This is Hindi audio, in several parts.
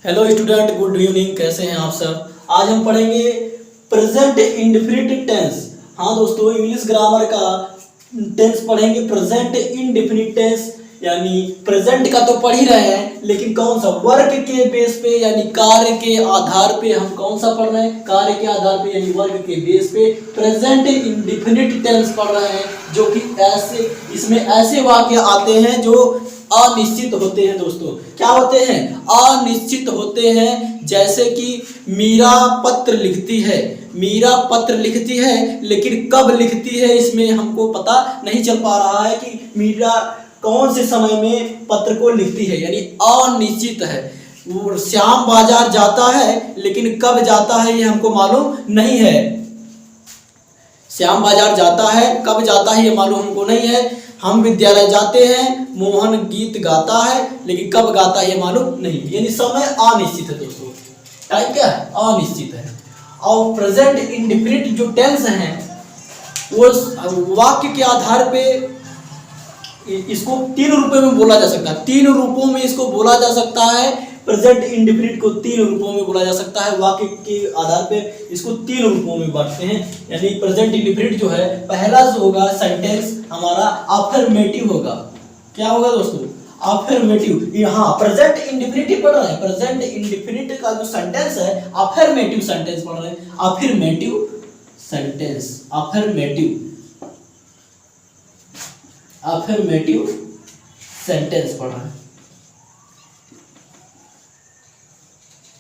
Hello student, good evening. कैसे हैं आप सब। आज हम पढ़ेंगे प्रेजेंट इंडेफिनिट टेंस। हाँ दोस्तों, इंग्लिश ग्रामर का टेंस पढ़ेंगे। प्रेजेंट इंडेफिनिट टेंस यानी प्रेजेंट का तो पढ़ ही रहे हैं, लेकिन कौन सा वर्क के बेस पे यानी कार्य के आधार पे हम कौन सा पढ़ रहे हैं। कार्य के आधार पे यानी वर्क के बेस पे प्रेजेंट इंडेफिनिट टेंस पढ़ रहे हैं, जो कि ऐसे इसमें ऐसे वाक्य आते हैं जो अनिश्चित होते हैं। दोस्तों क्या होते हैं? अनिश्चित होते हैं। जैसे कि मीरा पत्र लिखती है। मीरा पत्र लिखती है, लेकिन कब लिखती है इसमें हमको पता नहीं चल पा रहा है कि मीरा कौन से समय में पत्र को लिखती है, यानी अनिश्चित है। वो श्याम बाजार जाता है, लेकिन कब जाता है ये हमको मालूम नहीं है। श्याम बाजार जाता है, कब जाता है ये मालूम हमको नहीं है। हम विद्यालय जाते हैं, मोहन गीत गाता है, लेकिन कब गाता है ये मालूम नहीं, यानी समय अनिश्चित है। दोस्तों टाइम क्या है? अनिश्चित है। और प्रेजेंट इंडेफिनिट जो टेंस है वो वाक्य के आधार पे इसको तीन रूपों में बोला जा सकता है। तीन रूपों में इसको बोला जा सकता है। प्रेजेंट इंडेफिनिट को तीन रूपों में बोला जा सकता है। वाक्य के आधार पे इसको तीन रूपों में बांटते हैं। यानी प्रेजेंट इंडेफिनिट जो है, पहला जो होगा सेंटेंस हमारा अफर्मेटिव होगा। क्या होगा दोस्तों? अफर्मेटिव। यहाँ प्रेजेंट इंडेफिनिट पढ़ रहे हैं। प्रेजेंट इंडेफिनिट का जो सेंटेंस है अफर्मेटिव सेंटेंस पढ़ रहे हैं। Affirmative sentence, affirmative affirmative sentence पढ़ रहे हैं।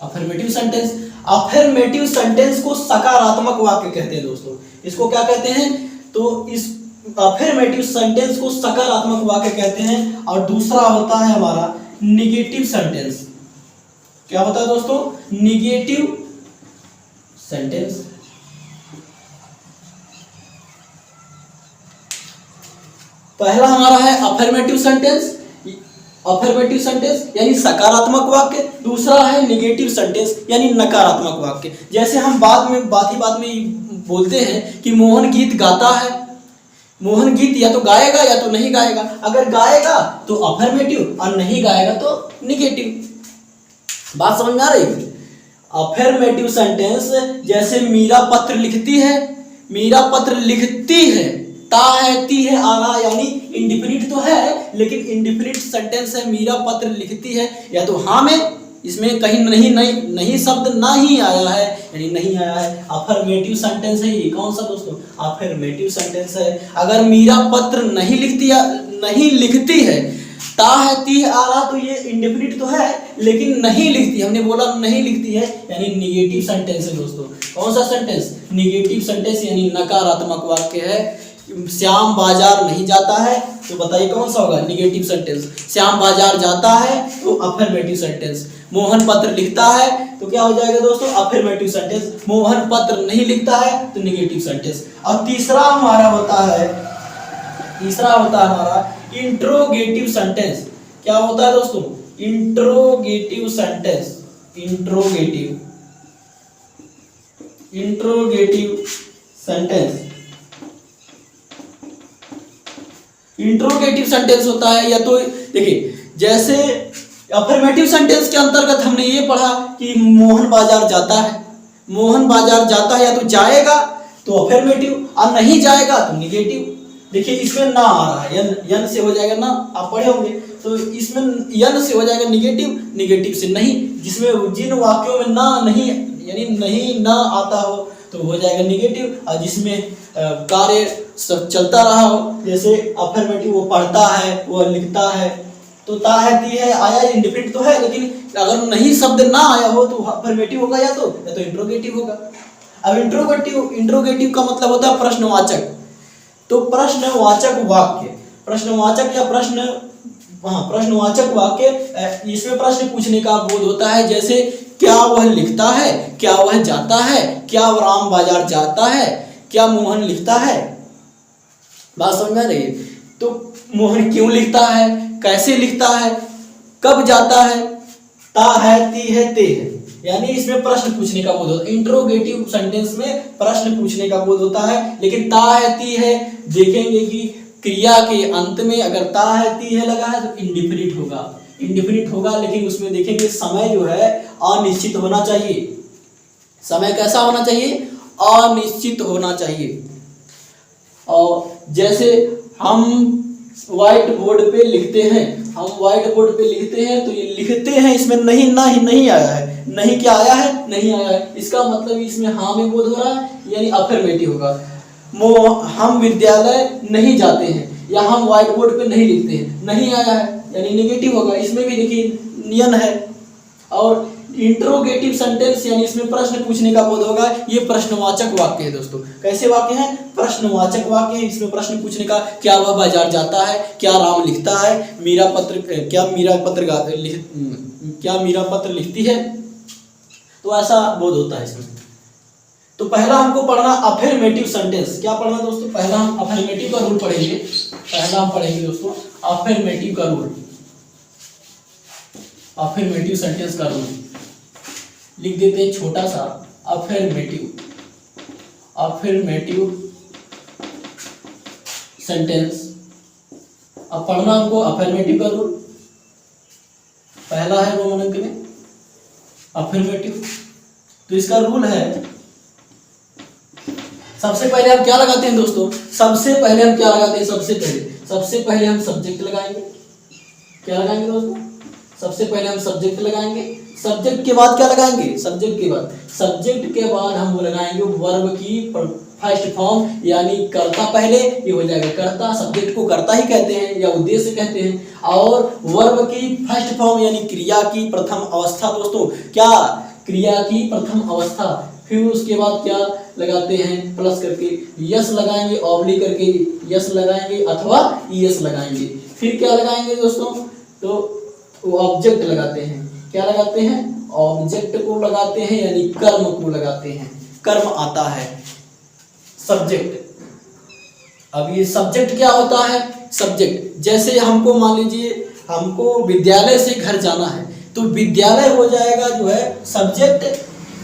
अफर्मेटिव सेंटेंस, अफर्मेटिव सेंटेंस को सकारात्मक वाक्य कहते हैं। दोस्तों इसको क्या कहते हैं? तो इस अफर्मेटिव सेंटेंस को सकारात्मक वाक्य कहते हैं। और दूसरा होता है हमारा निगेटिव सेंटेंस। क्या होता है दोस्तों? Negative sentence. पहला हमारा है अफर्मेटिव सेंटेंस, अफर्मेटिव सेंटेंस यानी सकारात्मक वाक्य। दूसरा है निगेटिव सेंटेंस यानी नकारात्मक वाक्य। जैसे हम बात में बोलते हैं कि मोहन गीत गाता है। मोहन गीत या तो गाएगा या तो नहीं गाएगा। अगर गाएगा तो अफर्मेटिव और नहीं गाएगा तो निगेटिव। बात समझ में आ रही है? अफर्मेटिव सेंटेंस जैसे मीरा पत्र लिखती है। मीरा पत्र लिखती है, ता है, ती है, आना, यानी इंडेफिनिट तो है, लेकिन इंडेफिनिट सेंटेंस है। मीरा पत्र लिखती है, या तो हाँ में, इसमें कहीं नहीं शब्द ना ही आया है, यानी नहीं आया है। अफर्मेटिव सेंटेंस है ये। कौन सा दोस्तों? अफर्मेटिव सेंटेंस है। अगर मीरा पत्र नहीं लिखती है, ता है, ती है, आना, तो ये इंडेफिनिट तो है, लेकिन नहीं लिखती, हमने बोला नहीं लिखती है, यानी निगेटिव सेंटेंस है। दोस्तों कौन सा सेंटेंस? निगेटिव सेंटेंस यानी नकारात्मक वाक्य है। श्याम बाजार नहीं जाता है, तो बताइए कौन सा होगा? Negative sentence. श्याम बाजार जाता है तो अफर्मेटिव सेंटेंस। मोहन पत्र लिखता है तो क्या हो जाएगा दोस्तों? Affirmative sentence. मोहन पत्र नहीं लिखता है तो निगेटिव सेंटेंस। और तीसरा होता है हमारा इंट्रोगेटिव सेंटेंस। क्या होता है दोस्तों? Interrogative sentence. Interrogative sentence. Interrogative sentence होता है, या तो देखिए, जैसे अफर्मेटिव सेंटेंस के अंतर्गत हमने ये पढ़ा कि मोहन बाजार जाता है। मोहन बाजार जाता है, या तो जाएगा तो अफर्मेटिव और नहीं जाएगा तो निगेटिव। देखिए इसमें ना आ रहा है, यन से हो जाएगा ना, आप पढ़े होंगे, तो इसमें यन से हो जाएगा निगेटिव, निगेटिव से नहीं। जिसमें जिन वाक्यों में ना नहीं यानी नहीं ना आता हो तो हो जाएगा निगेटिव। और जिसमें कार्य सब चलता रहा हो, जैसे अफर्मेटिव, वो पढ़ता है, वो लिखता है, तो ता है, ती है, आया, इंडेफिनिट तो है, लेकिन अगर नहीं शब्द ना आया हो तो अफर्मेटिव होगा या तो इंट्रोगेटिव होगा। अब इंट्रोगेटिव का मतलब होता है प्रश्नवाचक। तो प्रश्नवाचक वाक्य, प्रश्नवाचक या प्रश्नवाचक वाक्य, इसमें प्रश्न पूछने का बोध होता है। जैसे क्या वह लिखता है, क्या वह जाता है, क्या वह राम बाजार जाता है, क्या मोहन लिखता है। बात समझ में आ रही है? तो मोहन क्यों लिखता है, कैसे लिखता है, कब जाता है, ता है, ती है, ते है, यानी इसमें प्रश्न पूछने का बोध होता है। इंट्रोगेटिव सेंटेंस में प्रश्न पूछने का बोध होता है। लेकिन ता है, ती है, देखेंगे कि क्रिया के अंत में अगर ता है, ती है लगा है तो इंडेफिनिट होगा। इंडेफिनिट होगा, लेकिन उसमें देखेंगे समय जो है अनिश्चित होना चाहिए। समय कैसा होना चाहिए? अनिश्चित होना चाहिए। और जैसे हम व्हाइट बोर्ड पे लिखते हैं, तो ये लिखते हैं, इसमें नहीं आया है। नहीं क्या आया है? नहीं आया है। इसका मतलब इसमें हाँ में बोध हो रहा है, यानी अफर्मेटिव होगा। हम विद्यालय नहीं जाते हैं, या हम व्हाइट बोर्ड पे नहीं लिखते हैं, नहीं आया है यानी नेगेटिव होगा। इसमें भी देखिए नियन है। और इंट्रोगेटिव सेंटेंस यानी इसमें प्रश्न पूछने का बोध होगा। ये प्रश्नवाचक वाक्य है दोस्तों। कैसे वाक्य है? प्रश्नवाचक वाक्य है। इसमें प्रश्न पूछने का, क्या वह बाजार जाता है? क्या राम लिखता है? क्या मीरा पत्र लिखती है? तो ऐसा बोध होता है इसमें। तो पहला हमको पढ़ना अफर्मेटिव सेंटेंस। क्या पढ़ना दोस्तों? पहला हम अफर्मेटिव का रूल पढ़ेंगे। पहला हम पढ़ेंगे दोस्तों अफर्मेटिव का रूल, अफर्मेटिव सेंटेंस का रूल लिख देते हैं छोटा सा, अफर्मेटिव सेंटेंस। अब पढ़ना हमको अफर्मेटिव का रूल। पहला है रोमन अंक में अफर्मेटिव। तो इसका रूल है, सबसे पहले हम क्या लगाते हैं दोस्तों? सबसे पहले हम सब्जेक्ट लगाएंगे। क्या लगाएंगे दोस्तों? सबसे पहले हम सब्जेक्ट लगाएंगे। सब्जेक्ट के बाद क्या लगाएंगे? सब्जेक्ट के बाद हम लगाएंगे वर्ब की फर्स्ट फॉर्म, यानी कर्ता पहले, ये हो जाएगा कर्ता। सब्जेक्ट को कर्ता ही कहते हैं या उद्देश्य कहते हैं। और वर्ब की फर्स्ट फॉर्म यानी क्रिया की प्रथम अवस्था दोस्तों। क्या? क्रिया की प्रथम अवस्था। फिर उसके बाद क्या लगाते हैं? प्लस करके यस लगाएंगे, ऑब्लिक करके यस लगाएंगे अथवा ईएस लगाएंगे। फिर क्या लगाएंगे दोस्तों? तो ऑब्जेक्ट लगाते हैं। क्या लगाते हैं? ऑब्जेक्ट को लगाते हैं, यानी कर्म को लगाते हैं। कर्म आता है सब्जेक्ट। अब ये सब्जेक्ट क्या होता है? सब्जेक्ट जैसे हमको मान लीजिए हमको विद्यालय से घर जाना है, तो विद्यालय हो जाएगा जो है सब्जेक्ट,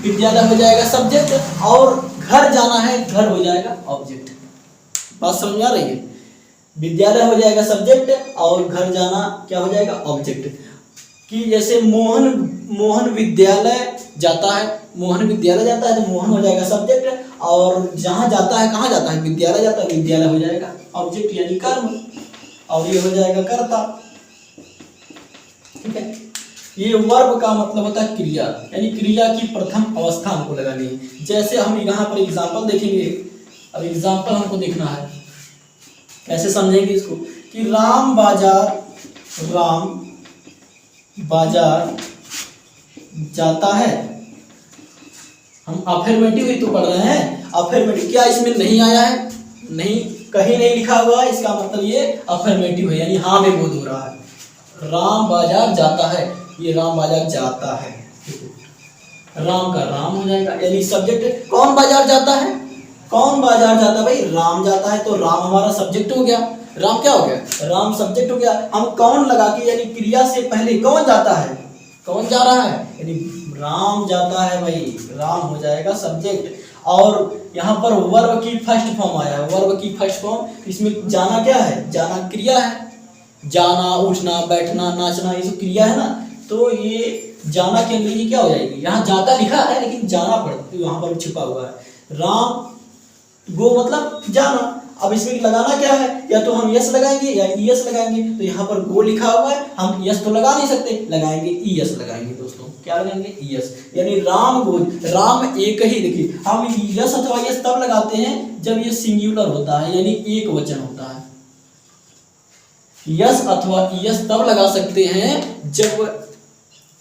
विद्यालय हो जाएगा सब्जेक्ट, और घर जाना है, घर हो जाएगा ऑब्जेक्ट। बात समझ आ रही है? विद्यालय हो जाएगा सब्जेक्ट और घर जाना क्या हो जाएगा? ऑब्जेक्ट। कि जैसे मोहन विद्यालय जाता है, तो मोहन हो जाएगा सब्जेक्ट, और जहां जाता है, कहाँ जाता है? विद्यालय जाता है, विद्यालय हो जाएगा ऑब्जेक्ट यानी कर्म, और ये हो जाएगा कर्ता। ठीक है? ये वर्ब का मतलब होता है क्रिया, यानी क्रिया की प्रथम अवस्था हमको लगानी है। जैसे हम यहाँ पर एग्जाम्पल देखेंगे। अब एग्जाम्पल हमको देखना है, कैसे समझेंगे इसको? कि राम बाजार जाता है। हम अफर्मेटिव ही तो पढ़ रहे हैं। अफर्मेटिव क्या इसमें नहीं आया है? नहीं, कहीं नहीं लिखा हुआ है। इसका मतलब ये अफर्मेटिव है, यानी हाँ में बोध हो रहा है। राम बाजार जाता है, ये राम बाजार जाता है। राम का राम हो जाएगा, यानी सब्जेक्ट। कौन बाजार जाता है? भाई राम जाता है, तो राम हमारा सब्जेक्ट हो गया। राम क्या हो गया? राम सब्जेक्ट हो गया। हम कौन लगा के, यानी क्रिया से पहले कौन जाता है? कौन जा रहा है? यानी राम जाता है भाई, राम हो जाएगा सब्जेक्ट। और यहाँ पर वर्ब की फर्स्ट फॉर्म आया है। वर्ब की फर्स्ट फॉर्म, इसमें जाना क्या है? जाना क्रिया है। जाना, उठना, बैठना, नाचना, ये सब क्रिया है ना। तो ये जाना के अंग्रेजी क्या हो जाएगी? यहाँ जाता लिखा है लेकिन जाना पड़ता, यहाँ पर छिपा हुआ है। राम गो मतलब जाना। अब इसमें लगाना क्या है? या तो हम यस लगाएंगे या ईएस लगाएंगे। तो यहाँ पर गो लिखा हुआ है, हम यस तो लगा नहीं सकते, लगाएंगे ईएस लगाएंगे दोस्तों। क्या लगाएंगे? ईएस, यानी राम गो। राम एक ही, देखिए हम यस अथवा यस तब लगाते हैं जब ये सिंगुलर होता है, यानी एक वचन होता है। यस अथवा ईएस तब लगा सकते हैं जब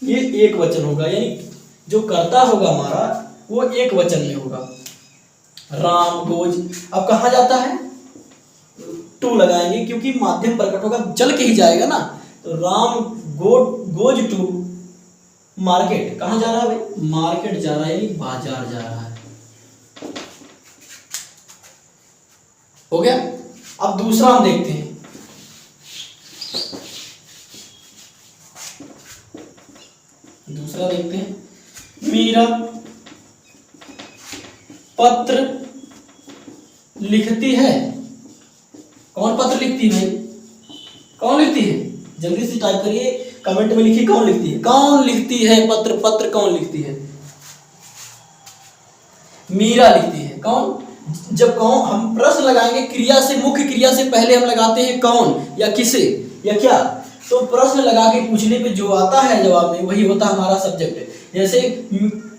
ये एक वचन होगा, यानी जो कर्ता होगा हमारा वो एक वचन में होगा। राम गोज, अब कहाँ जाता है? टू लगाएंगे, क्योंकि माध्यम प्रकट होगा, चल के ही जाएगा ना। तो राम गोज टू मार्केट। कहाँ जा रहा है भाई? मार्केट जा रहा है, यानी बाजार जा रहा है। हो गया? अब दूसरा हम देखते हैं। दूसरा देखते हैं, मीरा पत्र लिखती है। कौन पत्र लिखती है भाई? कौन लिखती है? जल्दी से टाइप करिए। कमेंट में लिखिए कौन लिखती है, कौन लिखती है पत्र, पत्र कौन लिखती है? मीरा लिखती है। कौन? जब कौन हम प्रश्न लगाएंगे क्रिया से, मुख्य क्रिया से पहले हम लगाते हैं कौन या किसे या क्या, तो प्रश्न लगा के पूछने पे जो आता है जवाब में वही होता है हमारा सब्जेक्ट। जैसे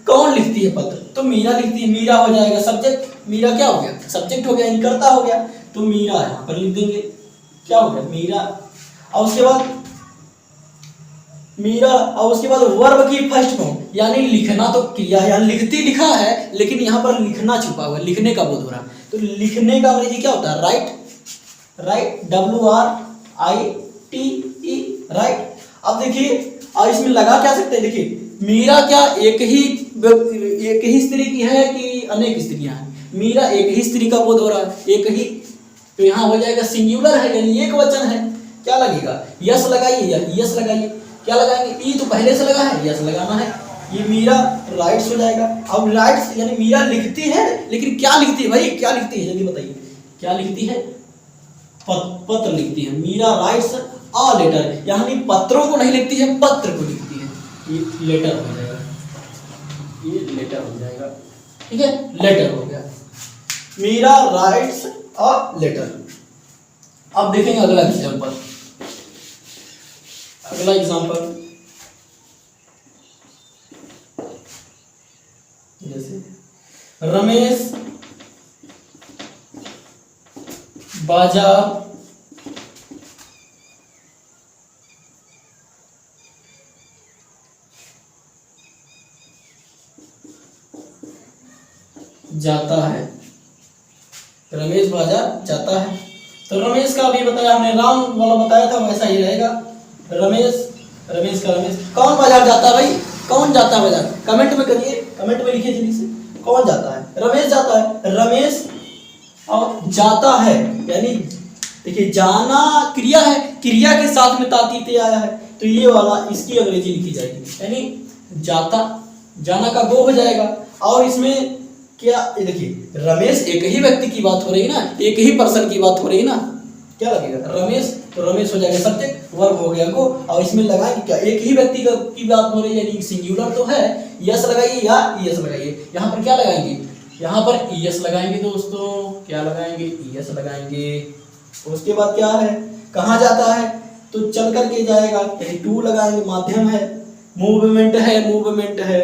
कौन लिखती है पत्र, तो मीरा लिखती है, मीरा हो जाएगा सब्जेक्ट, मीरा क्या हो गया? सब्जेक्ट हो गया, इनकर्ता हो गया, तो मीरा यहाँ पर लिख देंगे, क्या हो गया? मीरा। और उसके बाद मीरा, और उसके बाद वर्ब की फर्स्ट फॉर्म, यानी लिखना तो क्रिया है, यानी लिखती लिखा है लेकिन यहाँ पर लिखना छुपा हुआ है, लिखने का बोध हो रहा है, तो लिखने का अंग्रेजी क्या होता है? Right, right, WRITE, right. अब देखिए, और इसमें लगा क्या सकते हैं, देखिए मीरा क्या एक ही स्त्री की है कि अनेक स्त्रियां हैं? मीरा एक ही स्त्री का बोध हो रहा है, एक ही, तो यहाँ हो जाएगा सिंगुलर है यानी एक वचन है। क्या लगेगा? यस लगाइए या यस लगाइए, क्या लगाएंगे? ई तो पहले से लगा है, यस लगाना है, ये मीरा राइट्स हो जाएगा। अब राइट्स यानी मीरा लिखती है, लेकिन क्या लिखती है भाई, क्या लिखती है जल्दी बताइए, क्या लिखती है? पत्र लिखती है। मीरा राइट्स अ लेटर, यानी पत्रों को नहीं लिखती है, पत्र को लिखती है, ये लेटर हो जाएगा, ये लेटर हो जाएगा, ठीक है, लेटर हो गया। Meera writes a letter. अब देखेंगे अगला एग्जांपल, अगला एग्जांपल जैसे रमेश बाजार जाता है, रमेश बाजार जाता है, तो रमेश का अभी बताया हमने, राम वाला बताया था वैसा ही रहेगा। रमेश, रमेश का रमेश, कौन बाजार जाता है भाई, कौन जाता है बाजार? कमेंट में करिए, कमेंट में लिखिए जल्दी से, कौन जाता है? रमेश जाता है, रमेश और जाता है, यानी देखिए जाना क्रिया है, क्रिया के साथ में तातीते आया है, तो ये वाला इसकी अंग्रेजी लिखी जाएगी, यानी जाता, जाना का गो हो जाएगा। और इसमें क्या, देखिए रमेश एक ही व्यक्ति की बात हो रही है ना, एक ही पर्सन की बात हो रही है ना, क्या लगेगा? रमेश, तो रमेश हो जाएगा सब्जेक्ट, वर्ब हो गया को, और इसमें लगाएंगे क्या? एक ही व्यक्ति की बात हो रही है, यानी सिंगुलर तो है, यस लगाइए या ईएस लगाइए। यहाँ पर क्या लगाएंगे? यहाँ पर ईएस लगाएंगे दोस्तों, क्या लगाएंगे? ईएस लगाएंगे। उसके बाद क्या है? कहाँ जाता है? तो चल करके जाएगा, यानी टू लगाएंगे, माध्यम है, मूवमेंट है, मूवमेंट है।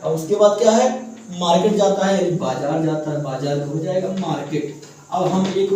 और उसके बाद क्या है? मार्केट जाता है, यानी बाजार जाता है, बाजार हो जाएगा मार्केट। अब हम एक